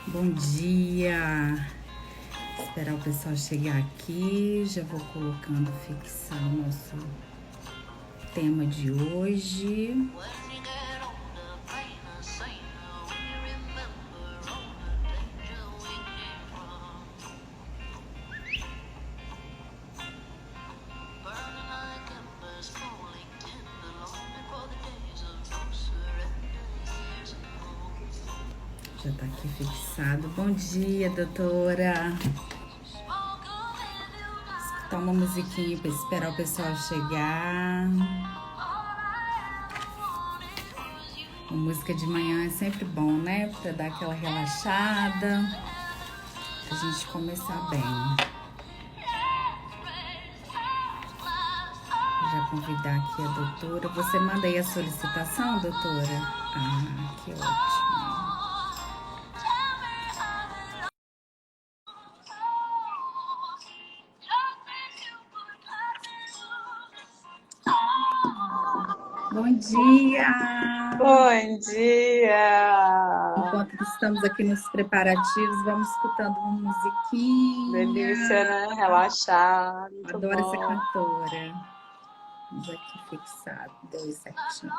Bom dia. Esperar o pessoal chegar aqui. Já vou colocando, fixar o nosso tema de hoje. Já tá aqui fixado. Bom dia, doutora. Escutar uma musiquinha para esperar o pessoal chegar. Uma música de manhã é sempre bom, né? Para dar aquela relaxada. Pra gente começar bem. Vou já convidar aqui a doutora. Você manda aí a solicitação, doutora? Ah, que ótimo. Bom dia! Bom dia! Enquanto estamos aqui nos preparativos, vamos escutando uma musiquinha. Delícia, né? Relaxar, muito Adoro essa bom. cantora. Vamos aqui fixado, deu certinho.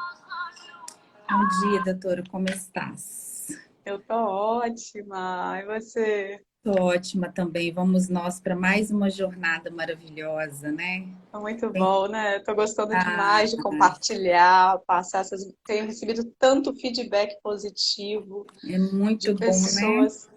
Bom dia, doutora, como estás? Eu tô ótima. E você? Tô ótima também. Vamos nós para mais uma jornada maravilhosa, né? Tá muito Tem- bom, né? Tô gostando Ah, demais de compartilhar, passar essas. Tenho recebido tanto feedback positivo é de muito bom, né? pessoas.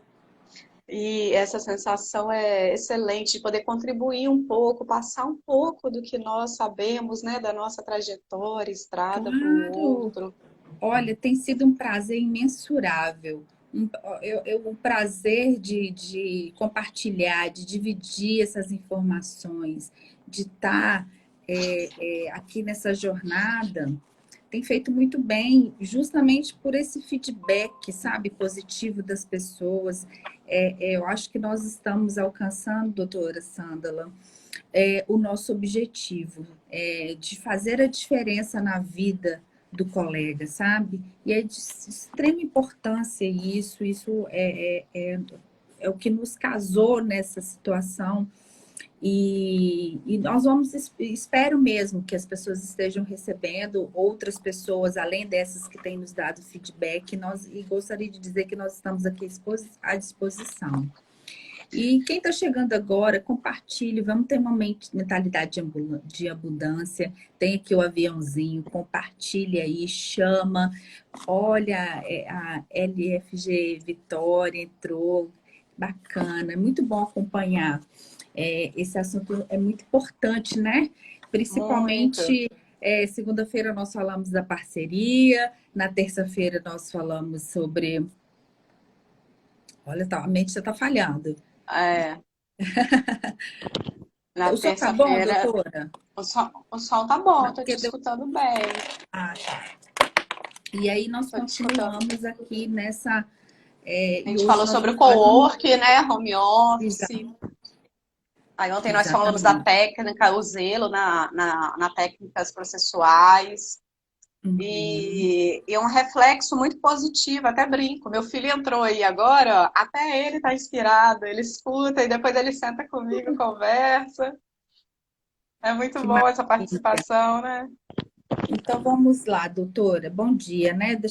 E essa sensação é excelente de poder contribuir um pouco, passar um pouco do que nós sabemos, né, da nossa trajetória, estrada para o Claro. outro. Olha, tem sido um prazer imensurável. Um prazer de compartilhar, de dividir essas informações, de estar aqui nessa jornada. Tem feito muito bem, justamente por esse feedback, sabe, positivo das pessoas. Eu acho que nós estamos alcançando, doutora Sândala, o nosso objetivo, de fazer a diferença na vida do colega, sabe? E é de extrema importância isso é o que nos casou nessa situação. E nós vamos, espero mesmo que as pessoas estejam recebendo outras pessoas, além dessas que têm nos dado feedback, e gostaria de dizer que nós estamos aqui à disposição. E quem está chegando agora, compartilhe, vamos ter uma mentalidade de abundância. Tem aqui o aviãozinho, compartilhe aí, chama. Olha, a LFG Vitória entrou, bacana, é muito bom acompanhar. Esse assunto é muito importante, né? Muito. Principalmente, segunda-feira nós falamos da parceria, na terça-feira nós falamos sobre. Olha, tá, a mente já está falhando. É, na O som tá bom, terça-feira, doutora? o som tá bom, tô Porque te deu... escutando bem. Ah, tá. E aí nós Tô te escutando. continuamos aqui nessa. A E gente hoje falou nós sobre o vamos falar de co-work, né? Home office. Exa- Aí ontem nós falamos da exatamente. técnica, o zelo na técnicas processuais. Uhum. E é um reflexo muito positivo, até brinco. Meu filho entrou aí agora, ó, até ele tá inspirado, ele escuta e depois ele senta comigo, conversa. É muito Que bom essa maravilha. participação, né? Então vamos lá, doutora. Bom dia, né? Bom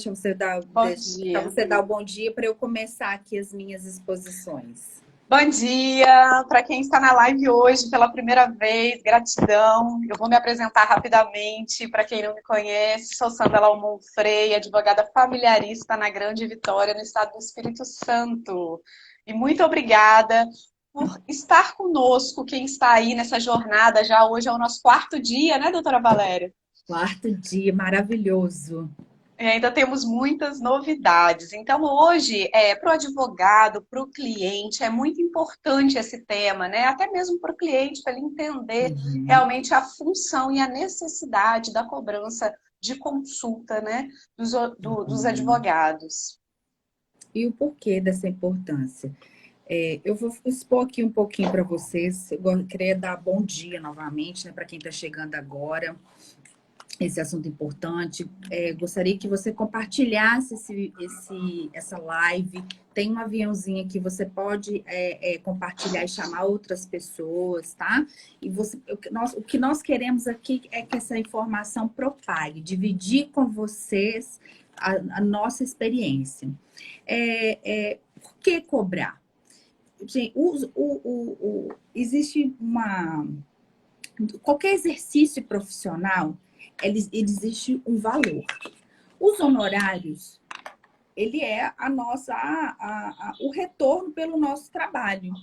Para dia. você dar o bom dia para eu começar aqui as minhas exposições. Bom dia para quem está na live hoje pela primeira vez, gratidão. Eu vou me apresentar rapidamente para quem não me conhece. Sou Sandra Almon Freire, advogada familiarista na Grande Vitória, no estado do Espírito Santo. E muito obrigada por estar conosco, quem está aí nessa jornada. Já hoje é o nosso quarto dia, né, doutora Valéria? Quarto dia maravilhoso. E ainda temos muitas novidades. Então, hoje, para o advogado, para o cliente, é muito importante esse tema, né? Até mesmo para o cliente, para ele entender Uhum. realmente a função e a necessidade da cobrança de consulta, né? Dos Uhum. advogados. E o porquê dessa importância? Eu vou expor aqui um pouquinho para vocês. Queria dar bom dia novamente, né, para quem está chegando agora. esse assunto importante. Gostaria que você compartilhasse essa live. Tem um aviãozinho que você pode compartilhar e chamar outras pessoas, tá? E o que nós queremos aqui é que essa informação propague, dividir com vocês a nossa experiência. Por que cobrar? Gente, existe qualquer exercício profissional, ele existe um valor. Os honorários, ele é o retorno pelo nosso trabalho.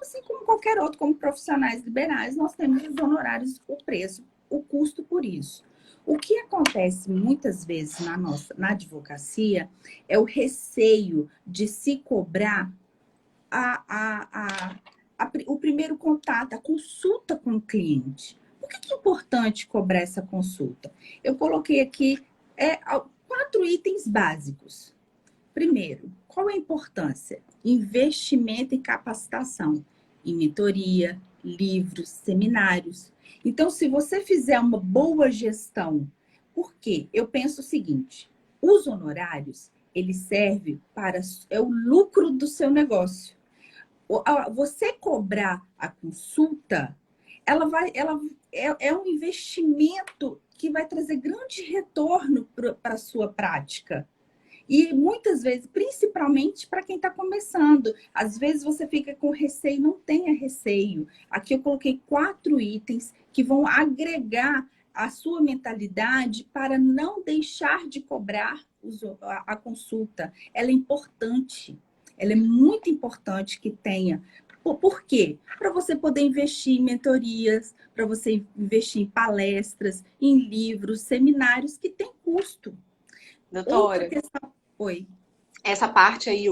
Assim como qualquer outro, como profissionais liberais, nós temos os honorários, o preço, o custo por isso. O que acontece muitas vezes na advocacia é o receio de se cobrar o primeiro contato, a consulta com o cliente. Por que é importante cobrar essa consulta? Eu coloquei aqui 4 itens básicos. Primeiro, qual é a importância? Investimento em capacitação, em mentoria, livros, seminários. Então, se você fizer uma boa gestão, por quê? Eu penso o seguinte, os honorários, eles servem é o lucro do seu negócio. Você cobrar a consulta, é um investimento que vai trazer grande retorno para a sua prática. E muitas vezes, principalmente para quem está começando, às vezes você fica com receio, não tenha receio. Aqui eu coloquei 4 itens que vão agregar a sua mentalidade para não deixar de cobrar a consulta. Ela é importante. Ela é muito importante que tenha. Por quê? Para você poder investir em mentorias, para você investir em palestras, em livros, seminários que têm custo. Outra Doutora, questão. Oi. essa parte aí,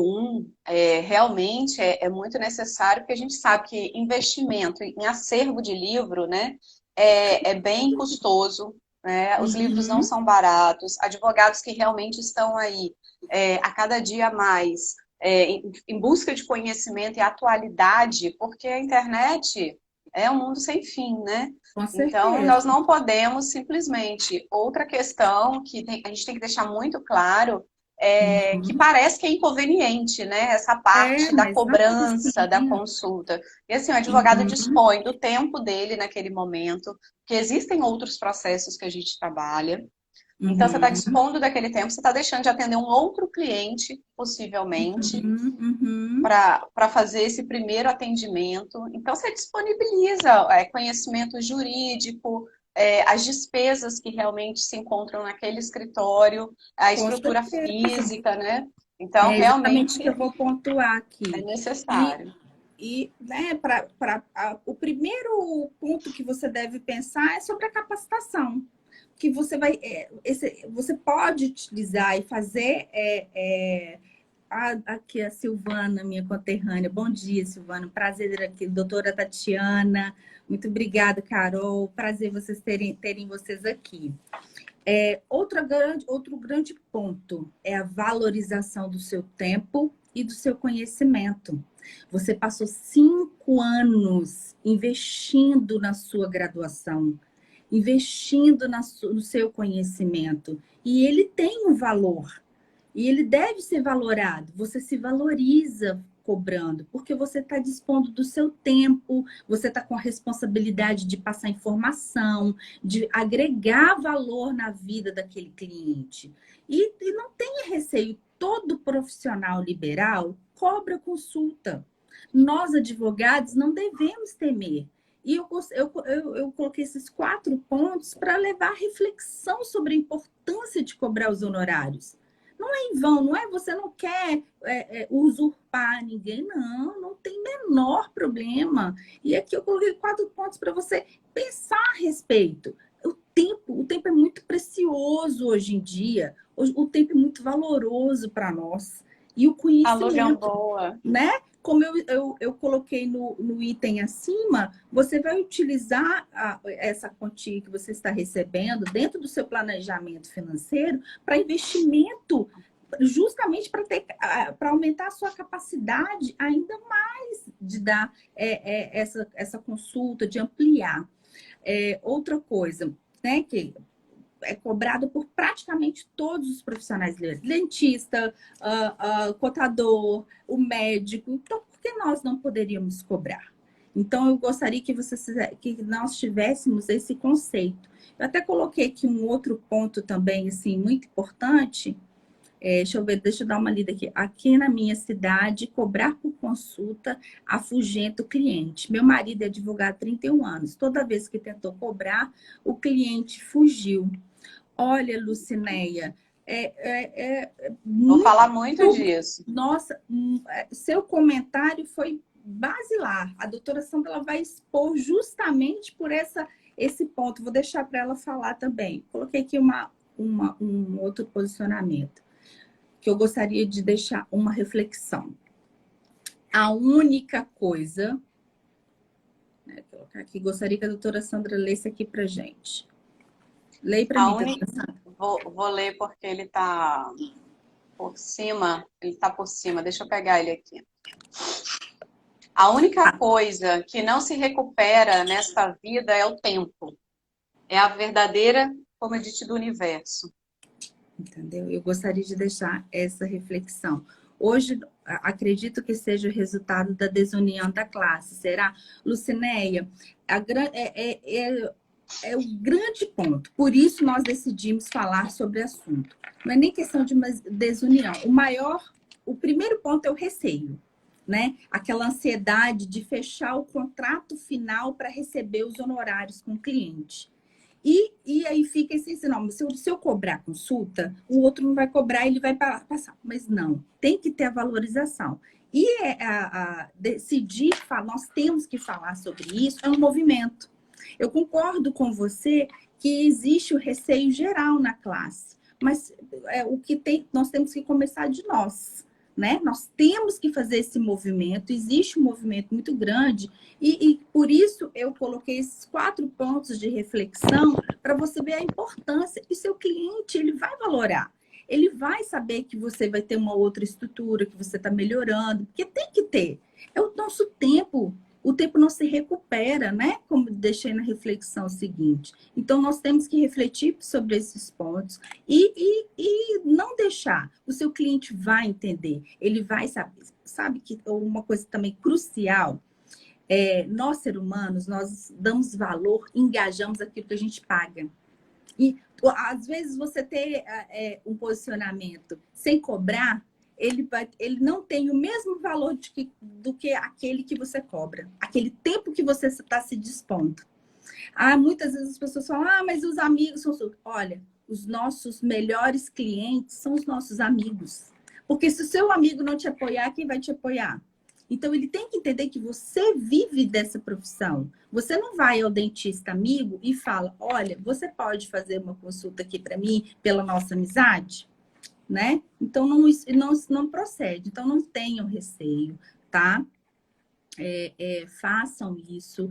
realmente é muito necessário, porque a gente sabe que investimento em acervo de livro, né, é bem custoso, né? Os livros não Uhum. são baratos, advogados que realmente estão aí a cada dia mais em busca de conhecimento e atualidade, porque a internet é um mundo sem fim, né? Com Então, certeza. nós não podemos simplesmente. Outra questão que a gente tem que deixar muito claro que Uhum. parece que é inconveniente, né? Essa parte da Mas não é cobrança da assim. consulta. E assim, o advogado Uhum. dispõe do tempo dele naquele momento, que existem outros processos que a gente trabalha. Então, você está Uhum. dispondo daquele tempo, você está deixando de atender um outro cliente, possivelmente, Uhum. Uhum. para fazer esse primeiro atendimento. Então, você disponibiliza conhecimento jurídico, as despesas que realmente se encontram naquele escritório, a Com estrutura certeza. física, né? Então, É exatamente o realmente que eu vou pontuar é aqui. E, necessário. né, o primeiro ponto que você deve pensar é sobre a capacitação. Que você você pode utilizar e fazer aqui a Silvana, minha conterrânea. Bom dia, Silvana. Prazer aqui, doutora Tatiana. Muito obrigada, Carol. Prazer vocês terem vocês aqui. Outro grande ponto é a valorização do seu tempo e do seu conhecimento. Você passou 5 anos investindo na sua graduação, investindo no seu conhecimento, e ele tem um valor. E ele deve ser valorado. Você se valoriza cobrando, porque você está dispondo do seu tempo, você está com a responsabilidade de passar informação, de agregar valor na vida daquele cliente. E não tenha receio, todo profissional liberal cobra consulta. Nós, advogados, não devemos temer. E eu coloquei esses 4 pontos para levar reflexão sobre a importância de cobrar os honorários. Não é em vão, não é? Você não quer usurpar ninguém, não, não tem menor problema. E aqui eu coloquei 4 pontos para você pensar a respeito. O tempo é muito precioso hoje em dia, o tempo é muito valoroso para nós. E o Alô, conhecimento, Gamboa. né? Como eu coloquei no item acima, você vai utilizar essa quantia que você está recebendo dentro do seu planejamento financeiro para investimento, justamente para aumentar a sua capacidade ainda mais de dar essa consulta, de ampliar. Outra coisa, né, que é cobrado por praticamente todos os profissionais liberais. Dentista, contador, o médico. Então, por que nós não poderíamos cobrar? Então, eu gostaria que nós tivéssemos esse conceito. Eu até coloquei aqui um outro ponto também, assim, muito importante. Deixa eu ver, deixa eu dar uma lida aqui. Aqui na minha cidade, cobrar por consulta afugenta o cliente. Meu marido é advogado há 31 anos. Toda vez que tentou cobrar, o cliente fugiu. Olha, Lucinéia, Vou muito. falar muito disso. Nossa, seu comentário foi basilar. A doutora Sandra ela vai expor justamente por esse ponto. Vou deixar para ela falar também. Coloquei aqui um outro posicionamento que eu gostaria de deixar uma reflexão. A única coisa, né, vou colocar aqui, gostaria que a doutora Sandra lesse aqui para gente. Leia para mim, doutora Sandra. Vou ler porque ele está por cima. Ele está por cima. Deixa eu pegar ele aqui. A única coisa que não se recupera nesta vida é o tempo. É a verdadeira commodity do universo. Entendeu? Eu gostaria de deixar essa reflexão. Hoje, acredito que seja o resultado da desunião da classe. Será? Lucinéia, é o grande ponto. Por isso, nós decidimos falar sobre o assunto. Não é nem questão de uma desunião. O primeiro ponto é o receio, né? Aquela ansiedade de fechar o contrato final para receber os honorários com o cliente. E aí fica esse não, se eu cobrar consulta, o outro não vai cobrar, ele vai passar. Mas não, tem que ter a valorização. E decidir, nós temos que falar sobre isso, é um movimento. Eu concordo com você que existe o receio geral na classe, mas nós temos que começar de nós, né? Nós temos que fazer esse movimento, existe um movimento muito grande, e por isso eu coloquei esses 4 pontos de reflexão para você ver a importância, e seu cliente ele vai valorar. Ele vai saber que você vai ter uma outra estrutura, que você está melhorando, porque tem que ter. É o nosso tempo. O tempo não se recupera, né? Como deixei na reflexão seguinte. Então, nós temos que refletir sobre esses pontos e não deixar. O seu cliente vai entender. Ele vai saber. Sabe que uma coisa também crucial, nós, seres humanos, nós damos valor, engajamos aquilo que a gente paga. E, às vezes, você ter um posicionamento sem cobrar, ele não tem o mesmo valor do que aquele que você cobra. Aquele tempo que você está se dispondo. Muitas vezes as pessoas falam, mas os amigos são... Olha, os nossos melhores clientes são os nossos amigos. Porque se o seu amigo não te apoiar, quem vai te apoiar? Então, ele tem que entender que você vive dessa profissão. Você não vai ao dentista amigo e fala, olha, você pode fazer uma consulta aqui para mim pela nossa amizade? Né? Então, não procede. Então, não tenham receio, tá? Façam isso,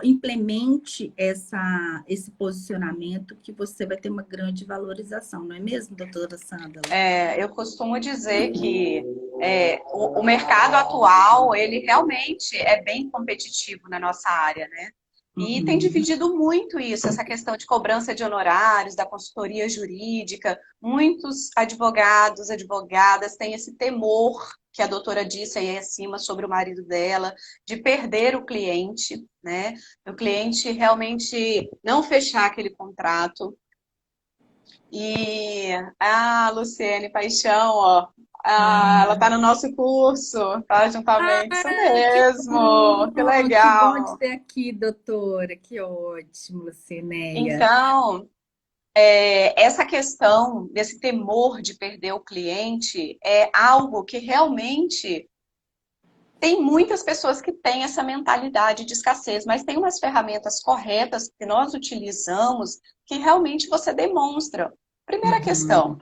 implemente esse posicionamento que você vai ter uma grande valorização, não é mesmo, doutora Sandra? Eu costumo dizer que o mercado atual, ele realmente é bem competitivo na nossa área, né? E tem dividido muito isso, essa questão de cobrança de honorários, da consultoria jurídica. Muitos advogados, advogadas têm esse temor, que a doutora disse aí acima sobre o marido dela, de perder o cliente, né? O cliente realmente não fechar aquele contrato. E a Luciene Paixão, ó, ela está no nosso curso, tá? Juntamente, isso mesmo, que legal. Que bom de ter aqui, doutora, que ótimo, Lucinéia. Então, essa questão desse temor de perder o cliente é algo que realmente tem muitas pessoas que têm essa mentalidade de escassez, mas tem umas ferramentas corretas que nós utilizamos que realmente você demonstra. Primeira questão,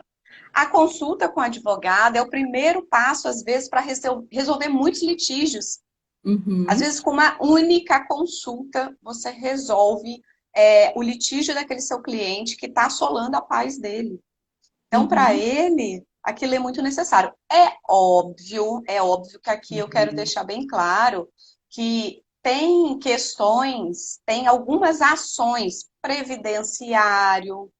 a consulta com o advogado é o primeiro passo, às vezes, para resolver muitos litígios. Às vezes, com uma única consulta, você resolve o litígio daquele seu cliente que está assolando a paz dele. Então, para ele, aquilo é muito necessário. É óbvio que aqui eu quero deixar bem claro que tem questões, tem algumas ações previdenciário, Uhum.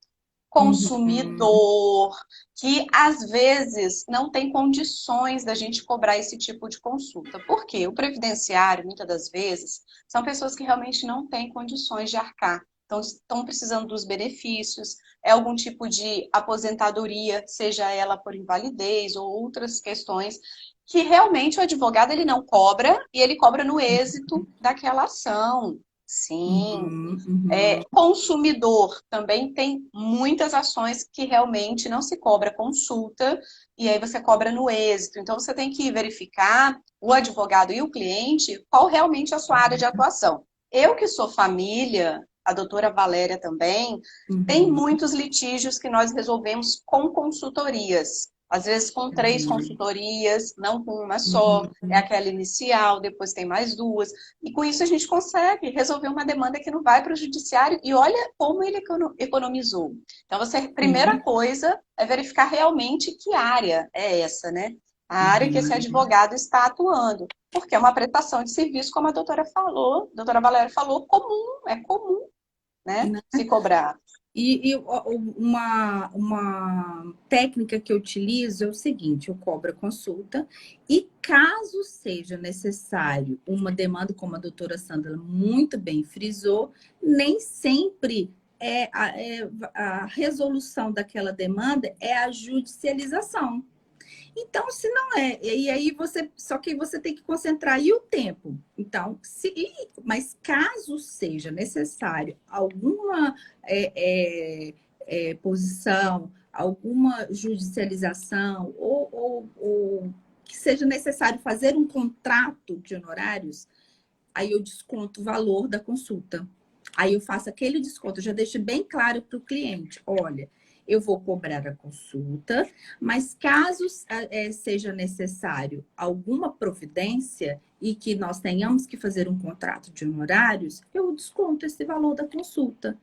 consumidor, que às vezes não tem condições da gente cobrar esse tipo de consulta. Por quê? O previdenciário, muitas das vezes, são pessoas que realmente não têm condições de arcar. Então, estão precisando dos benefícios, é algum tipo de aposentadoria, seja ela por invalidez ou outras questões, que realmente o advogado ele não cobra e ele cobra no êxito daquela ação. Sim, Uhum. Uhum. consumidor também tem muitas ações que realmente não se cobra consulta e aí você cobra no êxito. Então você tem que verificar o advogado e o cliente qual realmente é a sua área de atuação. Eu que sou família, a doutora Valéria também, tem Uhum. muitos litígios que nós resolvemos com consultorias. Às vezes com 3 consultorias, não com uma só, é Uhum. aquela inicial, depois tem mais 2. E com isso a gente consegue resolver uma demanda que não vai para o judiciário e olha como ele economizou. Então, você, primeira Sim. coisa é verificar realmente que área é essa, né? A área que esse Uhum. advogado está atuando. Porque é uma prestação de serviço, como a doutora falou, a doutora Valéria falou, é comum, né? Né? Se cobrar. Uma técnica que eu utilizo é o seguinte: eu cobro a consulta e, caso seja necessário uma demanda, como a doutora Sandra muito bem frisou, nem sempre a resolução daquela demanda é a judicialização. Então, se não é, e aí só que você tem que concentrar aí o tempo. Então, mas caso seja necessário alguma é, posição, alguma judicialização, ou que seja necessário fazer um contrato de honorários, aí eu desconto o valor da consulta. Aí eu faço aquele desconto, eu já deixo bem claro para o cliente: olha, eu vou cobrar a consulta, mas caso seja necessário alguma providência e que nós tenhamos que fazer um contrato de honorários, eu desconto esse valor da consulta.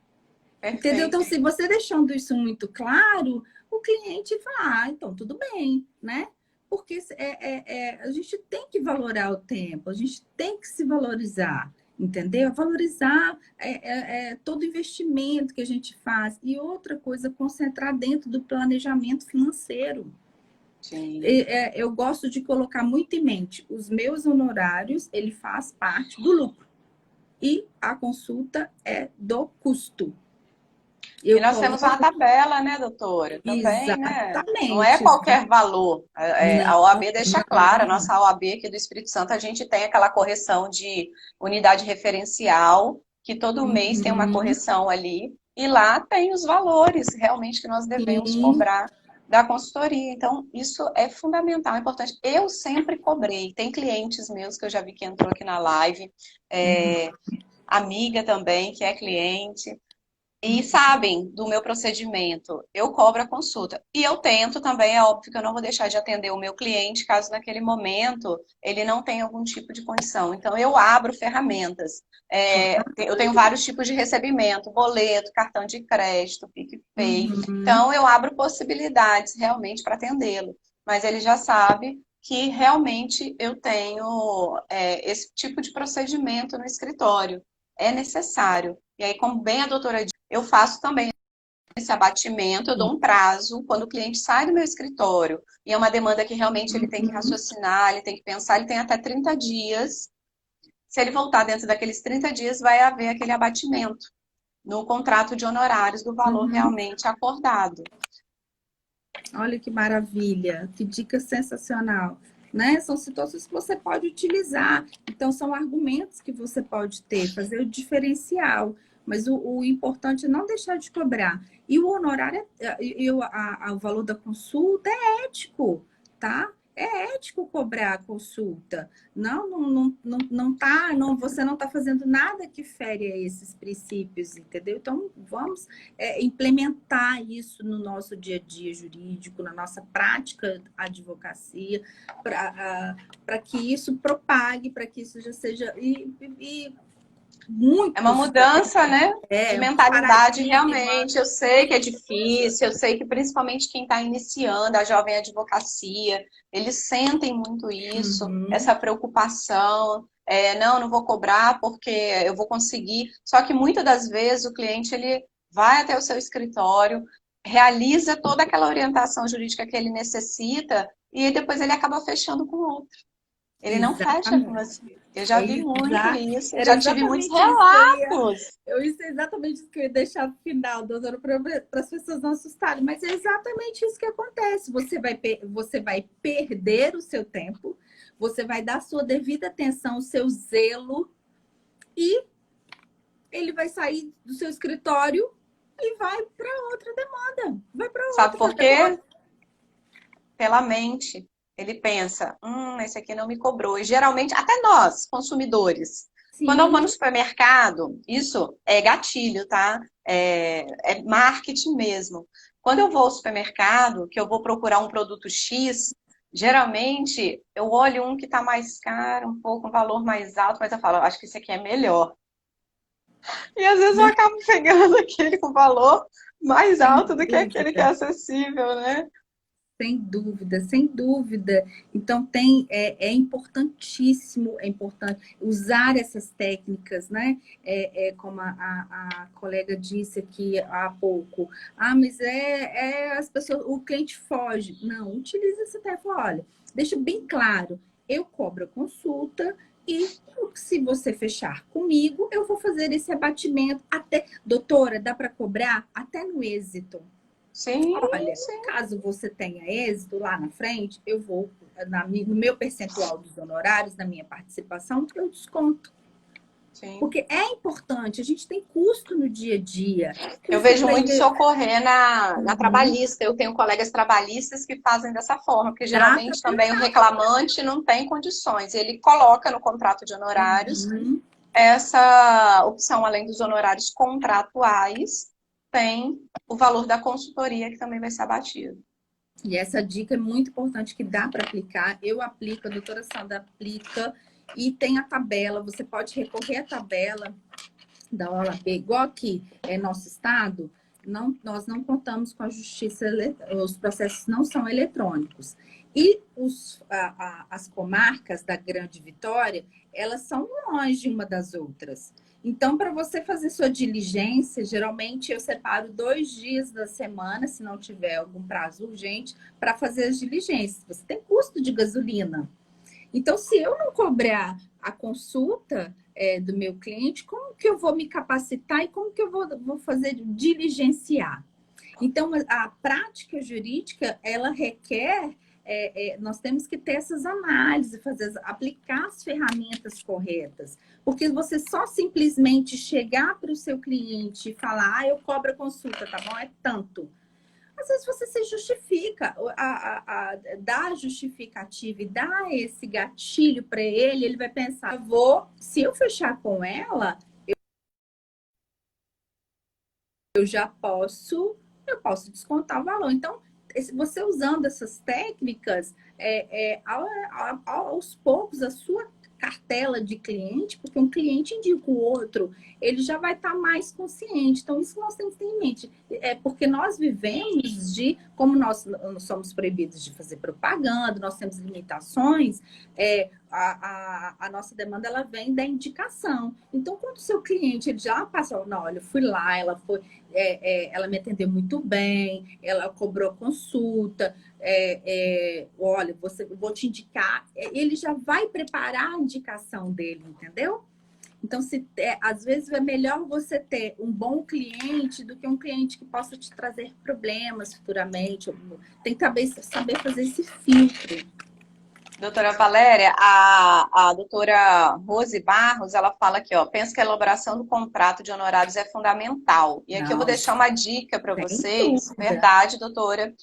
Entendeu? Então, Perfeito. se você deixando isso muito claro, o cliente vai, então tudo bem, né? Porque a gente tem que valorar o tempo, a gente tem que se valorizar, entendeu? Valorizar todo investimento que a gente faz. E outra coisa, concentrar dentro do planejamento financeiro. Sim. Eu gosto de colocar muito em mente: os meus honorários, ele faz parte do lucro. E a consulta é do custo. E Eu nós temos uma coloco tabela, né, doutora? Também, né? Não é exatamente. qualquer valor. Não, A OAB deixa claro, a não. nossa OAB aqui do Espírito Santo, a gente tem aquela correção de unidade referencial, que todo mês tem uma Uhum, correção ali, e lá tem os valores realmente que nós devemos sim. cobrar da consultoria. Então, isso é fundamental, é importante. Eu sempre cobrei. Tem clientes meus que eu já vi que entrou aqui na live, Uhum, é, amiga também, que é cliente e sabem do meu procedimento, eu cobro a consulta. E eu tento também, é óbvio que eu não vou deixar de atender o meu cliente caso naquele momento ele não tenha algum tipo de condição. Então, eu abro ferramentas. Eu tenho vários tipos de recebimento, boleto, cartão de crédito, PicPay. uhum. Então, eu abro possibilidades realmente para atendê-lo. Mas ele já sabe que realmente eu tenho esse tipo de procedimento no escritório. É necessário. E aí, como bem a doutora disse, eu faço também esse abatimento, eu dou um prazo, quando o cliente sai do meu escritório, e é uma demanda que realmente ele tem que Uhum. raciocinar, ele tem que pensar, ele tem até 30 dias. Se ele voltar dentro daqueles 30 dias, vai haver aquele abatimento no contrato de honorários do valor Uhum. realmente acordado. Olha que maravilha, que dica sensacional. Né? São situações que você pode utilizar. Então, são argumentos que você pode ter, fazer o diferencial. Mas o importante é não deixar de cobrar. E o honorário, o valor da consulta é ético, tá? É ético cobrar a consulta. Não, você não está fazendo nada que fere a esses princípios, entendeu? Então, vamos implementar isso no nosso dia a dia jurídico, na nossa prática advocacia, para que isso propague, para que isso já seja e É uma muitos mudança, né? De um mentalidade, paradigma. realmente. Eu sei que é difícil, eu sei que principalmente quem está iniciando a jovem advocacia, eles sentem muito isso, Uhum, essa preocupação. não, não vou cobrar porque eu vou conseguir. Só que muitas das vezes o cliente ele vai até o seu escritório, realiza toda aquela orientação jurídica que ele necessita e depois ele acaba fechando com outro. Ele não fecha com você. Exatamente. Eu já É vi muito isso, eu Era já tive muitos exatamente isso que relatos. isso é exatamente isso que eu ia deixar no final, doutora, para as pessoas não assustarem. Mas é exatamente isso que acontece. Você vai perder o seu tempo, você vai dar sua devida atenção, o seu zelo, e ele vai sair do seu escritório e vai para outra demanda. Vai para Sabe outra por quê? demanda. Pela mente. Ele pensa, esse aqui não me cobrou. E geralmente, até nós, consumidores, quando eu vou no Sim, supermercado, isso é gatilho, tá? É marketing mesmo. Quando eu vou ao supermercado, que eu vou procurar um produto X, geralmente eu olho um que está mais caro, um pouco, um valor mais alto, mas eu falo, acho que esse aqui é melhor. E às vezes eu não acabo pegando aquele com valor mais tem alto do que aquele que é dúvida. acessível, né? Sem dúvida, sem dúvida. Então é importantíssimo, é importante usar essas técnicas, né? Como a colega disse aqui há pouco. Mas as pessoas, o cliente foge. Não, utilize essa técnica. Olha, deixa bem claro, eu cobro a consulta e se você fechar comigo, eu vou fazer esse abatimento até, doutora, dá para cobrar até no êxito. Sim, Olha, sim, caso você tenha êxito lá na frente, eu vou, no meu percentual dos honorários, na minha participação, eu desconto. sim. Porque é importante, a gente tem custo no dia a dia. Eu Custo vejo para muito isso investir. ocorrer na trabalhista. Eu tenho colegas trabalhistas que fazem dessa forma, porque Dá para geralmente também o aplicar. reclamante não tem condições. Ele coloca no contrato de honorários Uhum. essa opção, além dos honorários contratuais, tem o valor da consultoria que também vai ser abatido. E essa dica é muito importante que dá para aplicar. Eu aplico, a doutora Sandra aplica, e tem a tabela. Você pode recorrer à tabela da OAB, igual aqui é nosso estado, nós não contamos com a justiça, os processos não são eletrônicos. E as comarcas da Grande Vitória, elas são longe uma das outras. Então, para você fazer sua diligência, geralmente eu separo 2 dias da semana, se não tiver algum prazo urgente, para fazer as diligências. Você tem custo de gasolina. Então, se eu não cobrar a consulta do meu cliente, como que eu vou me capacitar e como que eu vou fazer diligenciar? Então, a prática jurídica, ela requer, nós temos que ter essas análises, aplicar as ferramentas corretas. Porque você só simplesmente chegar para o seu cliente e falar, eu cobro a consulta, tá bom? É tanto. Às vezes você se justifica, dá a justificativa e dá esse gatilho para ele, ele vai pensar, se eu fechar com ela, eu já eu posso descontar o valor. Então, você usando essas técnicas, aos poucos, a sua cartela de cliente, porque um cliente indica o outro, ele já vai estar mais consciente. Então, isso nós temos que ter em mente. Porque nós vivemos como nós somos proibidos de fazer propaganda, nós temos limitações, a nossa demanda ela vem da indicação. Então, quando o seu cliente ele já passou, não, olha, eu fui lá, ela me atendeu muito bem, ela cobrou consulta, olha, vou te indicar, ele já vai preparar a indicação dele, entendeu? Então, às vezes é melhor você ter um bom cliente do que um cliente que possa te trazer problemas futuramente. Tem que saber fazer esse filtro. Doutora Valéria, a doutora Rose Barros, ela fala aqui, ó, penso que a elaboração do contrato de honorários é fundamental. E aqui eu vou Não, deixar uma dica para sem vocês, dúvida. verdade, doutora.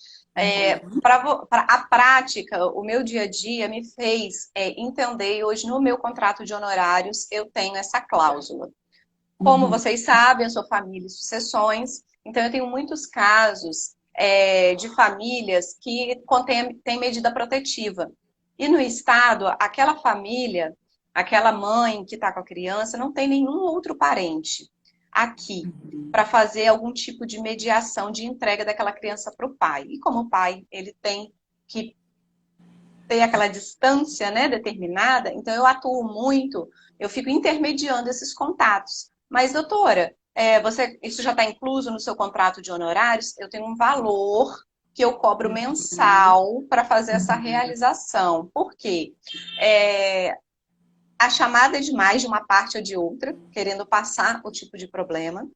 Uhum. Para a prática, o meu dia a dia me fez entender, e hoje no meu contrato de honorários eu tenho essa cláusula. Como Uhum. vocês sabem, eu sou família e sucessões, então eu tenho muitos casos de famílias que têm medida protetiva. E no estado, aquela família, aquela mãe que está com a criança, não tem nenhum outro parente aqui para fazer algum tipo de mediação de entrega daquela criança para o pai. E como o pai, ele tem que ter aquela distância, né, determinada, então eu atuo muito, eu fico intermediando esses contatos. Mas, doutora, isso já está incluso no seu contrato de honorários? Eu tenho um valor que eu cobro Uhum. mensal para fazer essa Uhum. realização. Por quê? É, a chamada é de mais de uma parte ou de outra, querendo passar o tipo de problema.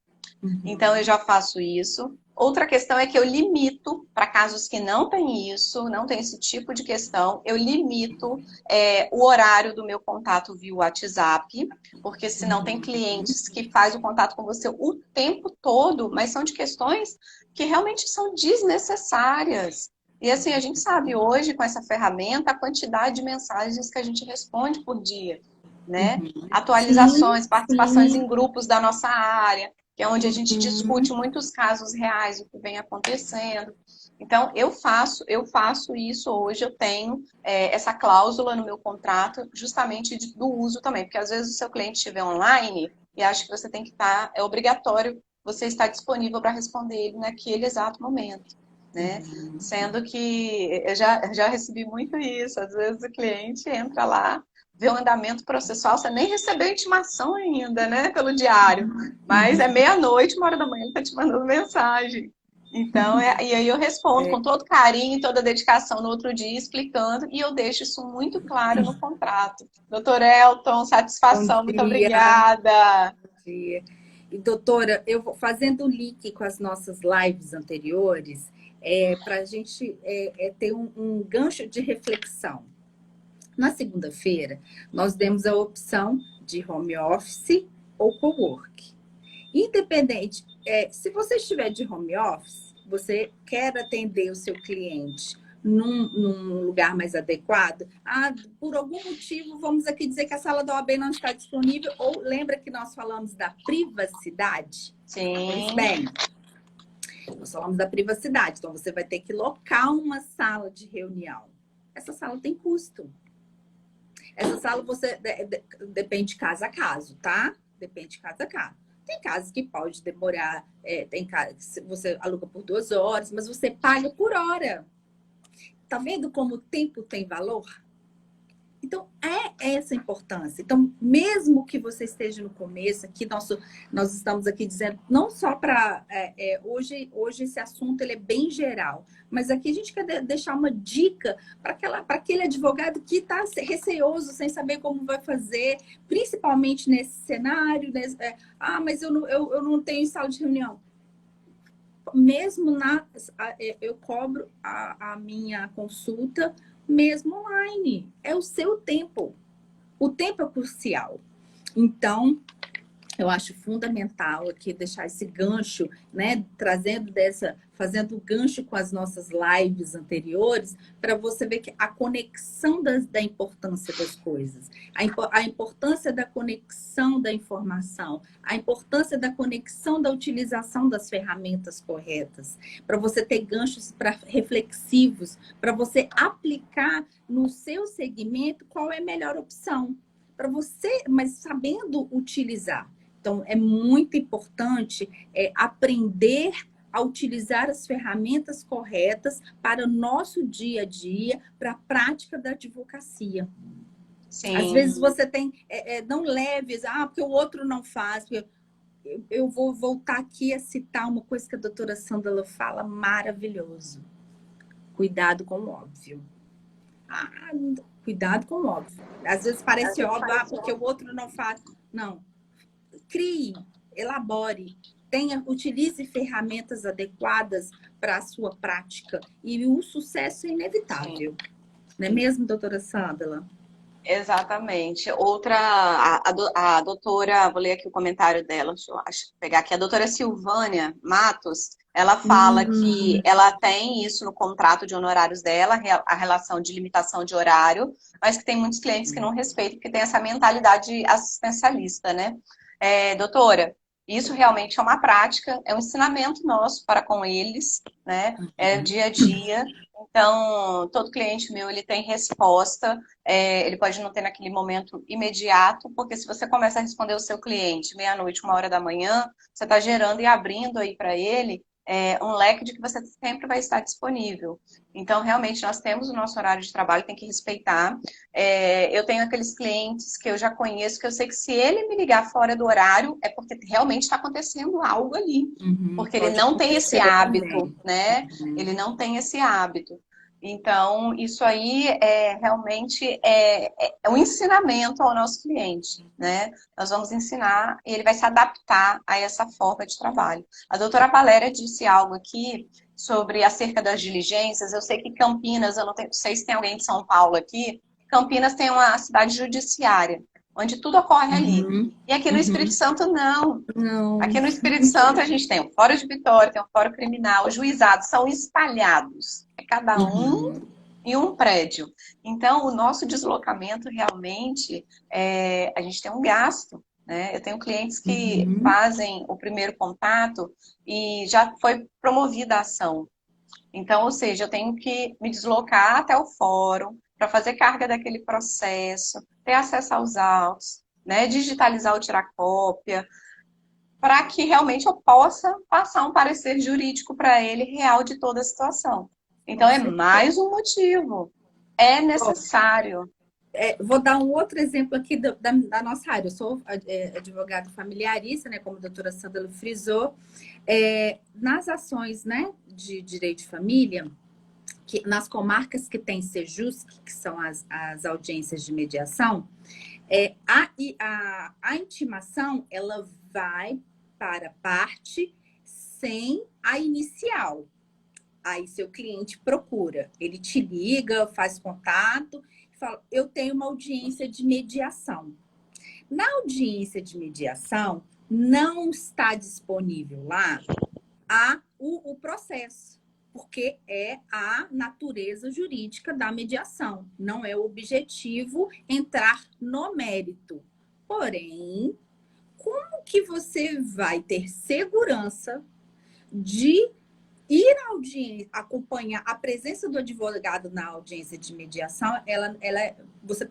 Então, eu Uhum. já faço isso. Outra questão é que eu limito, para casos que não tem isso, não tem esse tipo de questão, eu limito o horário do meu contato via WhatsApp, porque senão tem Uhum. clientes que fazem o contato com você o tempo todo, mas são de questões que realmente são desnecessárias. E assim, a gente sabe hoje, com essa ferramenta, a quantidade de mensagens que a gente responde por dia, né? Uhum. Sim, Atualizações, participações em sim. grupos da nossa área, que é onde a gente discute Uhum. muitos casos reais, o que vem acontecendo. Então, eu faço isso hoje, eu tenho essa cláusula no meu contrato, justamente do uso também, porque às vezes o seu cliente estiver online e acha que você tem que estar, é obrigatório você estar disponível para responder ele naquele exato momento, né? Sendo que eu já recebi muito isso, às vezes o cliente entra lá, vê o andamento processual, você nem recebeu intimação ainda, né, pelo diário. Mas é Uhum. meia-noite, 1 hora da manhã, ele está te mandando mensagem. Então, e aí eu respondo É, com todo carinho e toda dedicação no outro dia, explicando, e eu deixo isso muito claro no contrato. Doutor Elton, bom satisfação, muito dia, obrigada. bom dia. E doutora, eu vou fazendo o link com as nossas lives anteriores, para a gente ter um gancho de reflexão. Na segunda-feira, nós demos a opção de home office ou cowork. Independente, se você estiver de home office, você quer atender o seu cliente num lugar mais adequado, por algum motivo, vamos aqui dizer que a sala da OAB não está disponível, ou lembra que nós falamos da privacidade? Pois Sim, bem, nós falamos da privacidade, então você vai ter que locar uma sala de reunião. Essa sala tem custo. Essa sala você depende de caso a caso, tá? Depende de caso a caso. Tem casos que pode demorar, tem casos que você aluga por 2 horas, mas você paga por hora. Tá vendo como o tempo tem valor? Então, é essa importância. Então, mesmo que você esteja no começo, aqui nós estamos aqui dizendo, não só para. Hoje esse assunto ele é bem geral, mas aqui a gente quer deixar uma dica para aquele advogado que está receoso, sem saber como vai fazer, principalmente nesse cenário. Mas eu não tenho sala de reunião. Mesmo eu cobro a minha consulta mesmo online. É o seu tempo. O tempo é crucial. Então, eu acho fundamental aqui deixar esse gancho, né? Fazendo o gancho com as nossas lives anteriores, para você ver que a conexão da importância das coisas, a importância da conexão da informação, a importância da conexão da utilização das ferramentas corretas, para você ter ganchos reflexivos, para você aplicar no seu segmento qual é a melhor opção. Para você, mas sabendo utilizar. Então, é muito importante aprender a utilizar as ferramentas corretas para o nosso dia a dia, para a prática da advocacia. Às vezes sim, você tem, não leves, porque o outro não faz. Eu vou voltar aqui a citar uma coisa que a doutora Sandra fala maravilhoso. Cuidado com o óbvio. Ah, cuidado com o óbvio. Às vezes parece óbvio, porque o outro não faz. Não, crie, elabore, utilize ferramentas adequadas para a sua prática e o sucesso é sim. inevitável. Não é mesmo, doutora Sandra? Exatamente. Outra, a doutora, vou ler aqui o comentário dela, deixa eu pegar aqui. A doutora Silvânia Matos, ela fala que Hum, ela tem isso no contrato de honorários dela, a relação de limitação de horário, mas que tem muitos clientes que não respeitam, porque tem essa mentalidade assistencialista, né? Doutora, isso realmente é uma prática, é um ensinamento nosso para com eles, né? É dia a dia. Então, todo cliente meu, ele tem resposta, ele pode não ter naquele momento imediato, porque se você começa a responder o seu cliente meia-noite, 1 hora da manhã, você está gerando e abrindo aí para ele um leque de que você sempre vai estar disponível. Então, realmente, nós temos o nosso horário de trabalho, tem que respeitar. Eu tenho aqueles clientes que eu já conheço, que eu sei que se ele me ligar fora do horário, é porque realmente está acontecendo algo ali. Uhum, Porque ele pode não tem esse acontecer hábito, também. né? Uhum. Ele não tem esse hábito. Então, isso aí realmente é um ensinamento ao nosso cliente, né? Nós vamos ensinar e ele vai se adaptar a essa forma de trabalho. A doutora Valéria disse algo aqui sobre acerca das diligências. Eu sei que Campinas, eu não sei se tem alguém de São Paulo aqui, Campinas tem uma cidade judiciária, onde tudo ocorre ali. Uhum. E aqui no Espírito Uhum. Santo, não. Não. Aqui no Espírito Santo a gente tem o Fórum de Vitória, tem o Fórum Criminal, os juizados são espalhados. É cada um Uhum. em um prédio. Então, o nosso deslocamento realmente, a gente tem um gasto, né? Eu tenho clientes que Uhum. fazem o primeiro contato e já foi promovida a ação. Então, ou seja, eu tenho que me deslocar até o fórum para fazer carga daquele processo, ter acesso aos autos, né? Digitalizar ou tirar cópia, para que realmente eu possa passar um parecer jurídico para ele real de toda a situação. Então, Com é certeza. mais um motivo. É necessário. Vou dar um outro exemplo aqui da nossa área. Eu sou advogada familiarista, né, como a doutora Sandra frisou. Nas ações, né, de direito de família, nas comarcas que tem Sejusc, que são as audiências de mediação, a intimação ela vai para parte sem a inicial. Aí seu cliente procura, ele te liga, faz contato, fala, eu tenho uma audiência de mediação. Na audiência de mediação, não está disponível lá o processo, porque é a natureza jurídica da mediação, não é o objetivo entrar no mérito. Porém, como que você vai ter segurança de ir à audiência, acompanhar a presença do advogado na audiência de mediação,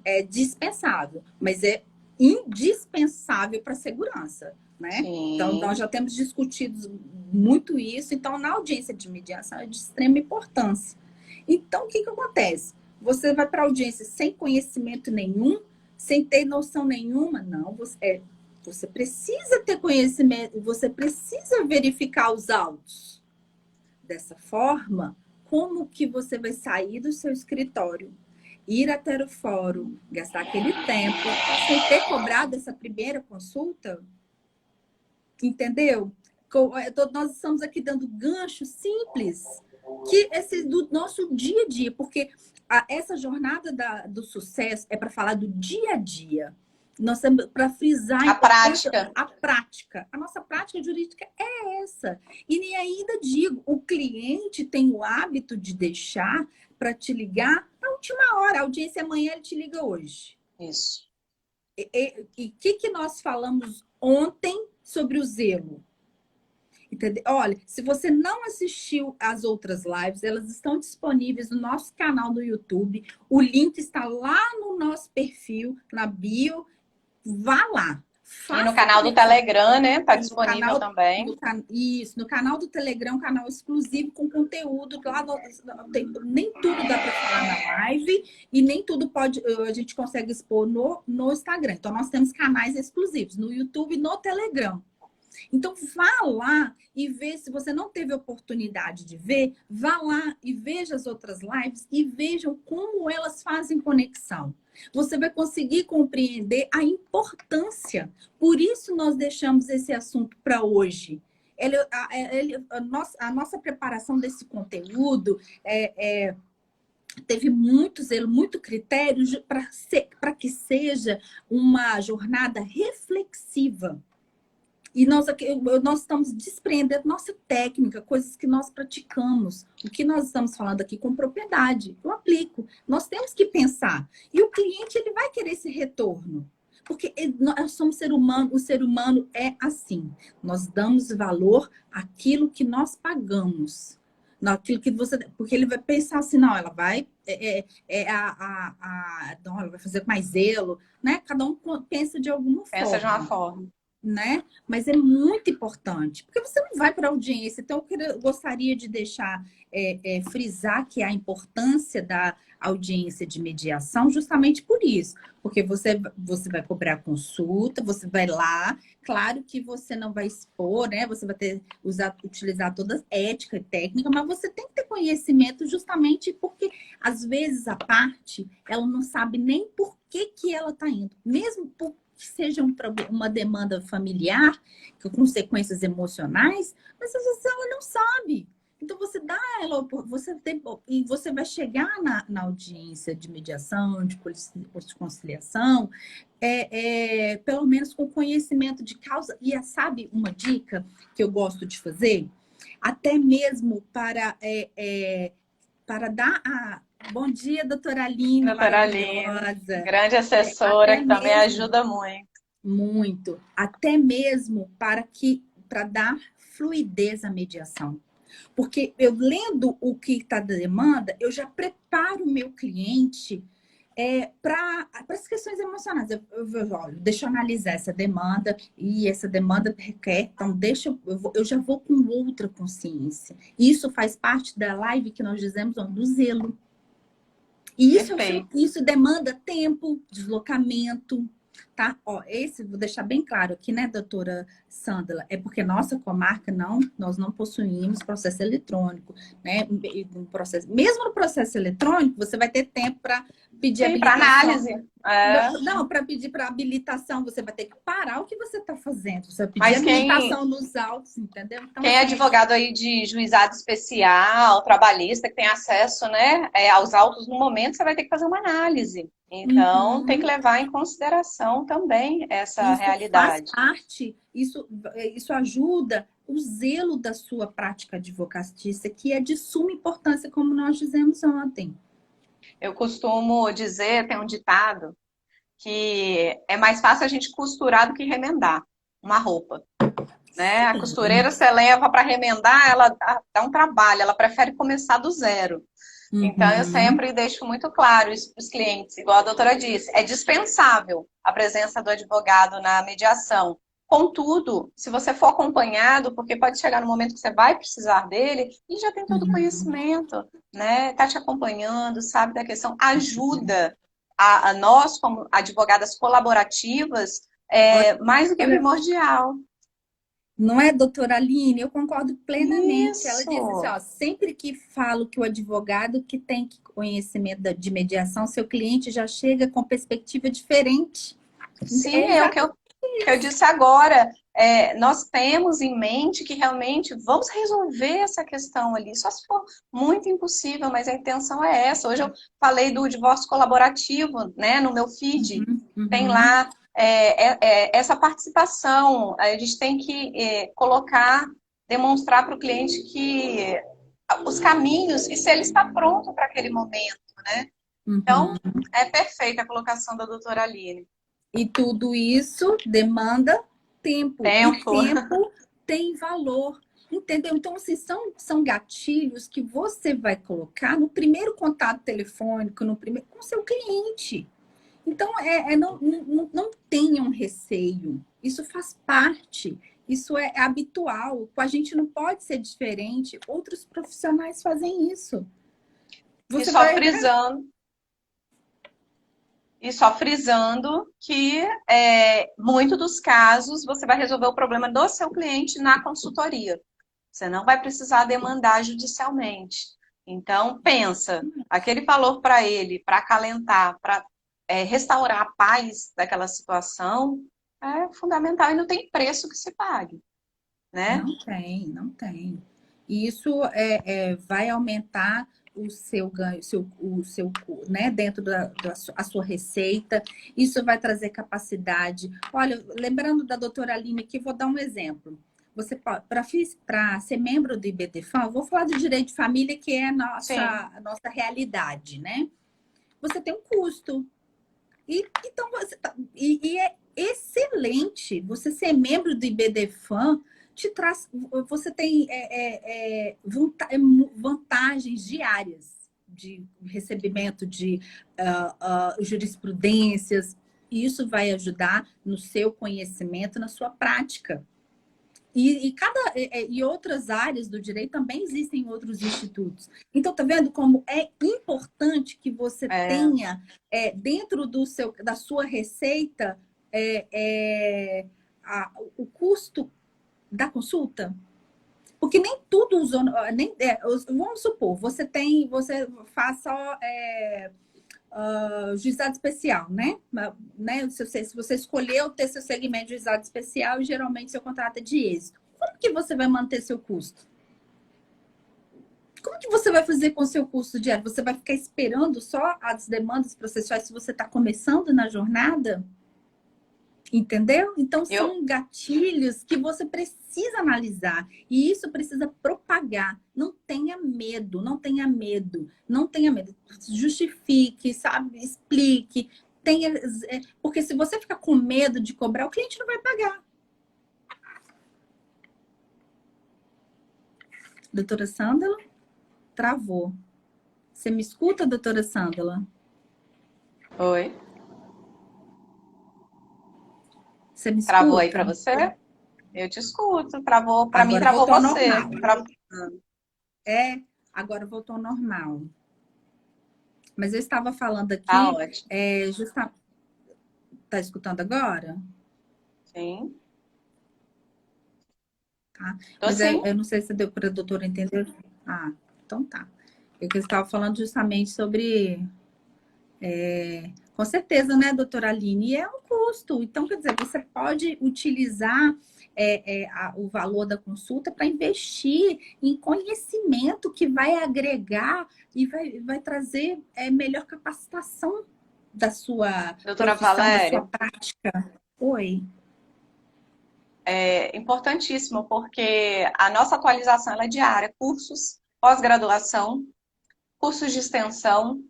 é dispensável, mas é indispensável para a segurança, né? Então, nós Sim. já temos discutido muito isso. Então, na audiência de mediação é de extrema importância. Então, o que acontece? Você vai para a audiência sem conhecimento nenhum, sem ter noção nenhuma? Não, você precisa ter conhecimento, você precisa verificar os autos. Dessa forma, como que você vai sair do seu escritório, ir até o fórum, gastar aquele tempo, sem ter cobrado essa primeira consulta? Entendeu? Nós estamos aqui dando gancho simples, que esse do nosso dia a dia, porque essa jornada do sucesso é para falar do dia a dia. Nós temos para frisar a A importância, prática. a prática. A nossa prática jurídica é essa. E nem ainda digo, o cliente tem o hábito de deixar para te ligar na última hora. A audiência amanhã, ele te liga hoje. Isso. E o que nós falamos ontem sobre o zelo? Entendeu? Olha, se você não assistiu às outras lives, elas estão disponíveis no nosso canal do YouTube. O link está lá no nosso perfil, na bio. Vá lá. E no Faça a canal do conexão. Telegram, né? Tá E no disponível canal, também. isso, no canal do Telegram, um canal exclusivo com conteúdo. Lá nem tudo dá para falar na live e nem tudo a gente consegue expor no Instagram. Então, nós temos canais exclusivos no YouTube e no Telegram. Então, vá lá e vê, se você não teve oportunidade de ver, vá lá e veja as outras lives e vejam como elas fazem conexão. Você vai conseguir compreender a importância. Por isso, nós deixamos esse assunto para hoje. A nossa preparação desse conteúdo teve muito zelo, muito critério para que seja uma jornada reflexiva. E nós estamos despreendendo nossa técnica, coisas que nós praticamos. O que nós estamos falando aqui com propriedade, eu aplico. Nós temos que pensar. E o cliente, ele vai querer esse retorno. Porque nós somos ser humano, o ser humano é assim. Nós damos valor àquilo que nós pagamos. Naquilo que você, porque ele vai pensar assim, não, ela vai, não, ela vai fazer com mais zelo, né? Cada um pensa de alguma Pensa de uma forma. forma. né? Mas é muito importante, porque você não vai para audiência. Então, eu gostaria de deixar, frisar que a importância da audiência de mediação justamente por isso, porque você vai cobrar consulta, você vai lá, claro que você não vai expor, né? Você vai utilizar toda a ética e técnica, mas você tem que ter conhecimento justamente porque, às vezes, a parte, ela não sabe nem por que ela está indo, mesmo por que seja uma demanda familiar, com consequências emocionais, mas às vezes ela não sabe. Então você dá ela, e você vai chegar na audiência de mediação, de conciliação, pelo menos com conhecimento de causa. E sabe uma dica que eu gosto de fazer? Até mesmo para dar a. Bom dia, doutora Aline, Doutora Aline, maravilhosa. grande assessora Até que também mesmo. ajuda muito. Muito, até mesmo para dar fluidez à mediação. Porque eu lendo o que está da demanda, eu já preparo o meu cliente para as questões emocionais. Olha, deixa eu analisar essa demanda, e essa demanda requer, então eu já vou com outra consciência. Isso faz parte da live que nós dizemos, ó, do zelo. E Perfeito. isso demanda tempo, deslocamento, tá? Ó, vou deixar bem claro aqui, né, doutora Sandra? É porque nossa comarca nós não possuímos processo eletrônico, né? Mesmo no processo eletrônico, você vai ter tempo para pedir Sim, para habilitação. análise. É. Não, para pedir para habilitação, você vai ter que parar o que você está fazendo. Você vai pedir Mas habilitação nos autos, entendeu? Então, quem é assim, advogado aí de juizado especial, trabalhista, que tem acesso, né, aos autos no momento, você vai ter que fazer uma análise. Então, tem que uhum. levar em consideração também essa Isso faz realidade. parte, isso ajuda o zelo da sua prática advocatícia, que é de suma importância, como nós dizemos ontem. Eu costumo dizer, tem um ditado, que é mais fácil a gente costurar do que remendar uma roupa. Né? A costureira você leva para remendar, ela dá um trabalho, ela prefere começar do zero. Então, eu Uhum. sempre deixo muito claro isso para os clientes, igual a doutora disse, é dispensável a presença do advogado na mediação. Contudo, se você for acompanhado, porque pode chegar no momento que você vai precisar dele, e já tem todo o Uhum. conhecimento, né? Está te acompanhando, sabe da questão, ajuda a nós, como advogadas colaborativas, Olha, mais do que olha, primordial. não é, doutora Aline? Eu concordo plenamente. Ela disse assim, Isso! ó, sempre que falo que o advogado que tem conhecimento de mediação, seu cliente já chega com perspectiva diferente. Sim, É é o que exatamente eu isso. disse agora. Nós temos em mente que realmente vamos resolver essa questão ali, só se for muito impossível, mas a intenção é essa. Hoje eu falei do divórcio colaborativo, né, no meu feed, Uhum. tem Uhum. lá essa participação. A gente tem que colocar, demonstrar para o cliente que os caminhos e se ele está pronto para aquele momento, né? Então, Uhum. é perfeita a colocação da doutora Aline. E tudo isso demanda tempo. E Tempo. tempo tem valor. Entendeu? Então, assim, são gatilhos que você vai colocar no primeiro contato telefônico, com o seu cliente. Então, não tenham receio. Isso faz parte. Isso é habitual. Com a gente não pode ser diferente. Outros profissionais fazem isso. E Você só vai, né? frisando, e só frisando que muito dos casos você vai resolver o problema do seu cliente na consultoria. Você não vai precisar demandar judicialmente. Então, pensa, aquele valor para ele, para acalentar, para restaurar a paz daquela situação, é fundamental e não tem preço que se pague, né? Não tem, não tem. E isso vai aumentar o seu ganho, né, dentro a sua receita. Isso vai trazer capacidade. Olha, lembrando da doutora Aline aqui, vou dar um exemplo. Você para ser membro do IBDFAM, eu vou falar de direito de família, que é Sim. a nossa realidade, né? Você tem um custo. Então e é excelente você ser membro do IBDFAM, te traz, você tem vantagens diárias de recebimento de jurisprudências. Isso vai ajudar no seu conhecimento, na sua prática. E outras áreas do direito também existem outros institutos. Então, tá vendo como é importante que você tenha dentro da sua receita o custo da consulta? Porque nem tudo vamos supor, você faz só juizado especial, né? Se você escolheu ter seu segmento de juizado especial, geralmente seu contrato é de êxito. Como que você vai manter seu custo? Como que você vai fazer com o seu custo diário? Você vai ficar esperando só as demandas processuais se você está começando na jornada? Entendeu? Então, são gatilhos que você precisa analisar. E isso precisa propagar. Não tenha medo, não tenha medo, não tenha medo. Justifique, sabe? Explique. Porque se você ficar com medo de cobrar, o cliente não vai pagar. Doutora Sândala? Travou. Você me escuta, doutora Sândala? Oi. Você me escuta? Travou aí para você? Eu te escuto. Travou para mim, travou voltou você. Normal. Agora voltou ao normal. Mas eu estava falando aqui. Tá ótimo. Tá escutando agora? Sim. Tá. Tô Mas sim. eu não sei se deu para a doutora entender. Então tá. Eu estava falando justamente sobre. Com certeza, né, doutora Aline? É um custo. Então, quer dizer, você pode utilizar o valor da consulta para investir em conhecimento que vai agregar e vai trazer melhor capacitação da sua Doutora profissão, da Valéria, sua prática. Oi. é importantíssimo porque a nossa atualização ela é diária. Cursos, pós-graduação, cursos de extensão.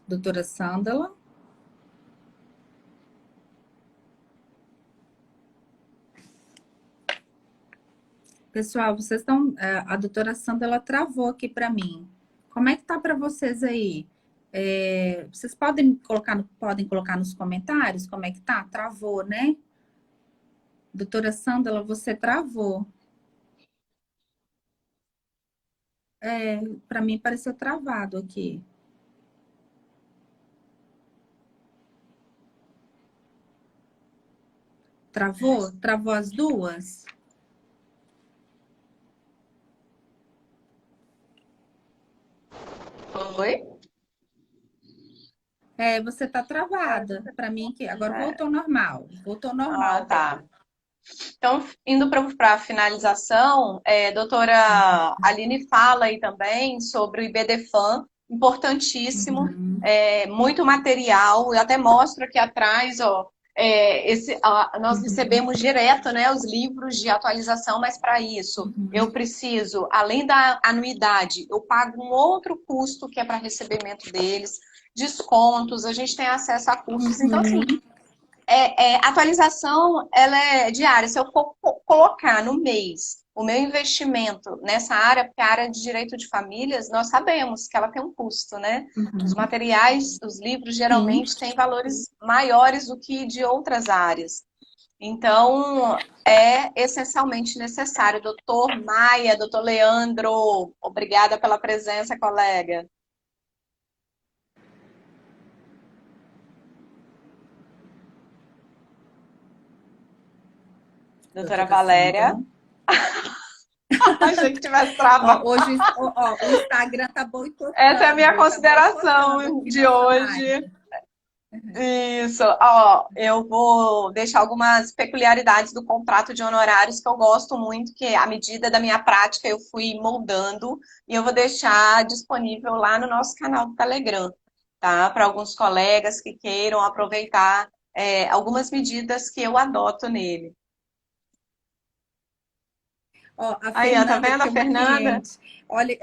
Doutora Sândala. Pessoal, vocês estão. A doutora Sândala travou aqui para mim. Como é que tá para vocês aí? Vocês podem colocar nos comentários como é que tá? Travou, né? Doutora Sândala, você travou. Para mim pareceu travado aqui. Travou? Travou as duas? Oi? Você tá travada. Para mim que agora voltou normal. Voltou normal. Tá. Então, indo para a finalização, doutora Aline fala aí também sobre o IBDFAN, importantíssimo, muito material, eu até mostro aqui atrás, ó, nós recebemos direto, né, os livros de atualização, mas para isso eu preciso, além da anuidade, eu pago um outro custo que é para recebimento deles, descontos, a gente tem acesso a cursos, então assim, a atualização ela é diária. Se eu for colocar no mês o meu investimento nessa área, porque a área de direito de famílias, nós sabemos que ela tem um custo, né? Os materiais, os livros geralmente têm valores maiores do que de outras áreas. Então, é essencialmente necessário. Doutor Maia, doutor Leandro, obrigada pela presença, colega. Doutora Valéria. Achei que tivesse travado. Hoje o Instagram tá boicotando. Essa é a minha consideração de hoje. Isso. Ó, eu vou deixar algumas peculiaridades do contrato de honorários que eu gosto muito, que à medida da minha prática eu fui moldando, e eu vou deixar disponível lá no nosso canal do Telegram, tá? Para alguns colegas que queiram aproveitar algumas medidas que eu adoto nele. Ó, a Aí, ó, tá Fernanda, vendo que a é uma Fernanda? cliente, olha,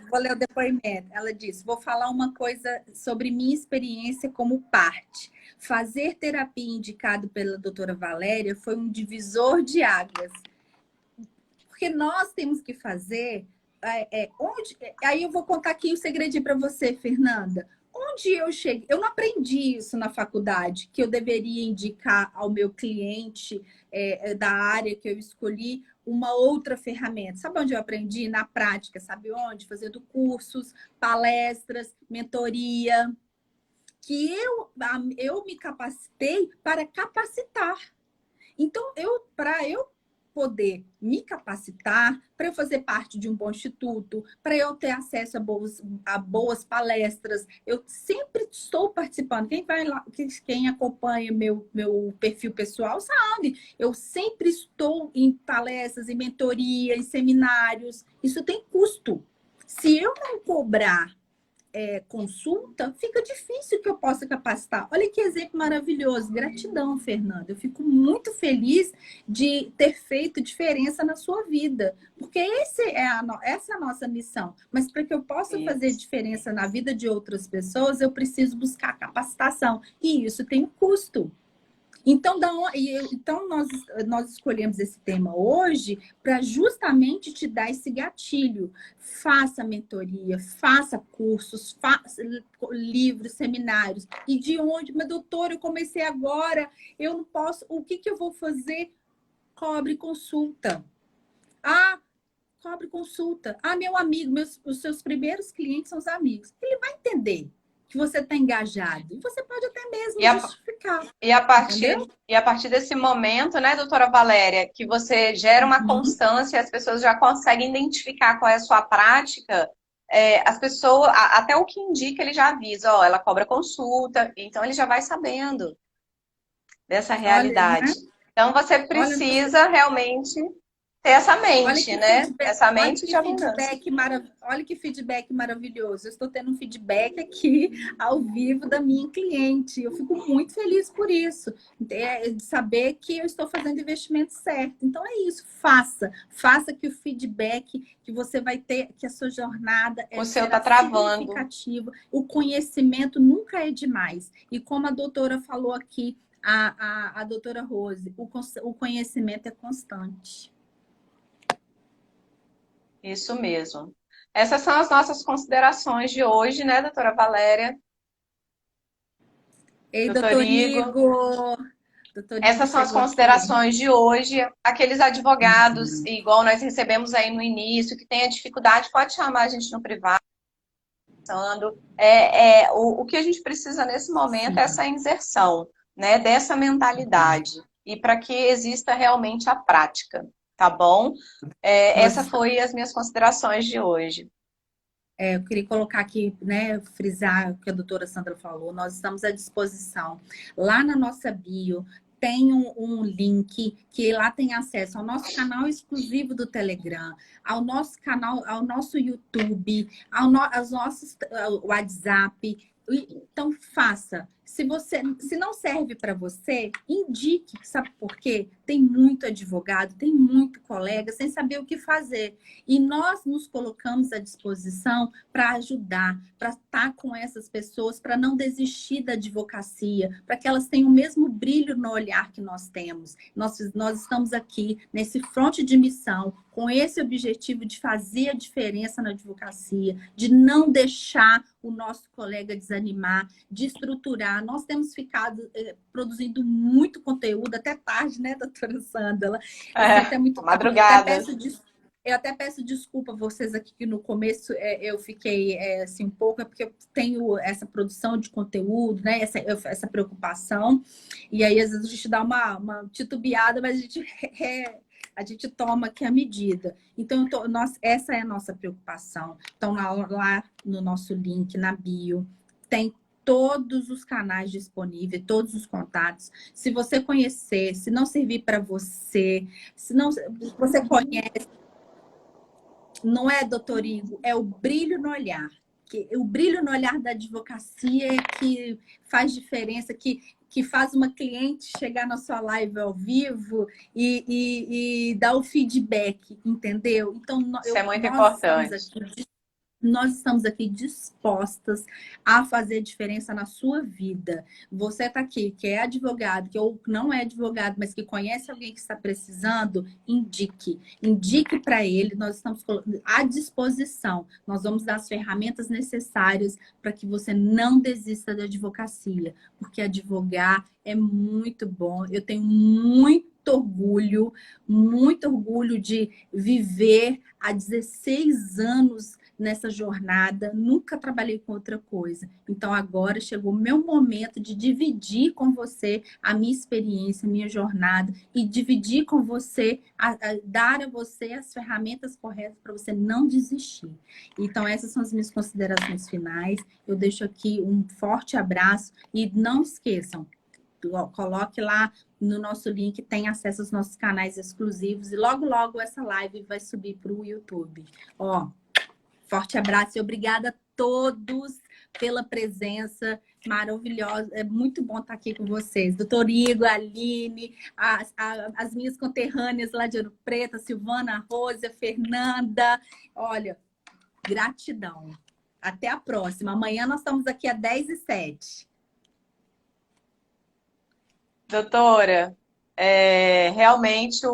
vou ler o depoimento. Ela disse: vou falar uma coisa sobre minha experiência como parte. Fazer terapia indicado pela doutora Valéria foi um divisor de águas. Porque nós temos que fazer. Aí eu vou contar aqui o segredinho para você, Fernanda. Onde eu cheguei, eu não aprendi isso na faculdade, que eu deveria indicar ao meu cliente da área que eu escolhi uma outra ferramenta. Sabe onde eu aprendi? Na prática, sabe onde? Fazendo cursos, palestras, mentoria, que eu me capacitei para capacitar. Então, para eu poder me capacitar, para eu fazer parte de um bom instituto, para eu ter acesso a boas palestras, eu sempre estou participando. Quem vai lá, quem acompanha meu perfil pessoal sabe, eu sempre estou em palestras, em mentoria, em seminários. Isso tem custo. Se eu não cobrar consulta, fica difícil que eu possa capacitar. Olha que exemplo maravilhoso. Gratidão, Fernanda. Eu fico muito feliz de ter feito diferença na sua vida, porque essa é a nossa missão. Mas para que eu possa fazer Isso. diferença na vida de outras pessoas, eu preciso buscar capacitação. E isso tem um custo. Então, nós escolhemos esse tema hoje para justamente te dar esse gatilho. Faça mentoria, faça cursos, faça livros, seminários. E de onde? Mas, doutora, eu comecei agora, eu não posso. O que eu vou fazer? Cobre consulta. Ah, cobre consulta. Ah, meu amigo, os seus primeiros clientes são os amigos. Ele vai entender que você está engajado. E você pode até E mesmo a, justificar. e a partir, Entendeu? e a partir desse momento, né, doutora Valéria, que você gera uma Uhum. constância, as pessoas já conseguem identificar qual é a sua prática, as pessoas, até o que indica, ele já avisa, ó, ela cobra consulta, então ele já vai sabendo dessa Olha, realidade. né? Então você Olha, precisa realmente ter essa olha mente, que né? feedback, Essa mente de abundância. olha que feedback maravilhoso. Eu estou tendo um feedback aqui ao vivo da minha cliente. Eu fico muito feliz por isso, de saber que eu estou fazendo o investimento certo. Então é isso, faça que o feedback que você vai ter, que a sua jornada O seu tá será travando. significativa. O conhecimento nunca é demais. E como a doutora falou aqui, a doutora Rose, o conhecimento é constante. Isso mesmo. Essas são as nossas considerações de hoje, né, doutora Valéria, Ei, doutor doutor Igor? Igor. Doutor Igor Essas são as chegou aqui. considerações de hoje. Aqueles advogados, Uhum. igual nós recebemos aí no início, que tenha dificuldade, pode chamar a gente no privado. O que a gente precisa nesse momento é Sim. essa inserção, né, dessa mentalidade e para que exista realmente a prática, tá bom? Essa Nós, foi as minhas considerações de hoje. eu queria colocar aqui, né, frisar o que a doutora Sandra falou. Nós estamos à disposição. Lá na nossa bio tem um link que lá tem acesso ao nosso canal exclusivo do Telegram, ao nosso canal, ao nosso YouTube, aos nossos WhatsApp. Então faça. Se não serve para você, indique. Sabe por quê? Tem muito advogado, tem muito colega sem saber o que fazer. E nós nos colocamos à disposição para ajudar, para estar com essas pessoas, para não desistir da advocacia, para que elas tenham o mesmo brilho no olhar que nós temos. Nós estamos aqui nesse fronte de missão, com esse objetivo de fazer a diferença na advocacia, de não deixar o nosso colega desanimar, de estruturar. Nós temos ficado produzindo muito conteúdo até tarde, né, doutora Sandra? Assim, até muito tarde. Madrugada. Eu até peço desculpa a vocês aqui que no começo eu fiquei assim um pouco, é porque eu tenho essa produção de conteúdo, né? Essa preocupação. E aí, às vezes, a gente dá uma titubeada, mas a gente toma aqui a medida. Então, essa é a nossa preocupação. Então, lá no nosso link, na bio, tem todos os canais disponíveis, todos os contatos. Se você conhecer, se não servir para você, se não você conhece, não é, doutor Igor? É o brilho no olhar. o brilho no olhar da advocacia é que faz diferença, que faz uma cliente chegar na sua live ao vivo e dar o feedback, entendeu? Então, Isso é muito nós estamos importante. aqui nós estamos aqui dispostas a fazer diferença na sua vida. Você está aqui, que é advogado, que ou não é advogado, mas que conhece alguém que está precisando, indique. Indique para ele, nós estamos à disposição. Nós vamos dar as ferramentas necessárias para que você não desista da advocacia, porque advogar é muito bom. Eu tenho muito orgulho de viver há 16 anos nessa jornada, nunca trabalhei com outra coisa. Então agora chegou o meu momento de dividir com você a minha experiência, a minha jornada e dividir com você, dar a você as ferramentas corretas para você não desistir. Então essas são as minhas considerações finais. Eu deixo aqui um forte abraço e não esqueçam, coloque lá no nosso link, tem acesso aos nossos canais exclusivos e logo essa live vai subir para o YouTube. Ó, forte abraço e obrigada a todos pela presença maravilhosa. É muito bom estar aqui com vocês. Doutor Igor, Aline, as minhas conterrâneas lá de Ouro Preto, a Silvana, a Rose, a Fernanda. Olha, gratidão. Até a próxima. Amanhã nós estamos aqui às 10h07. Doutora, realmente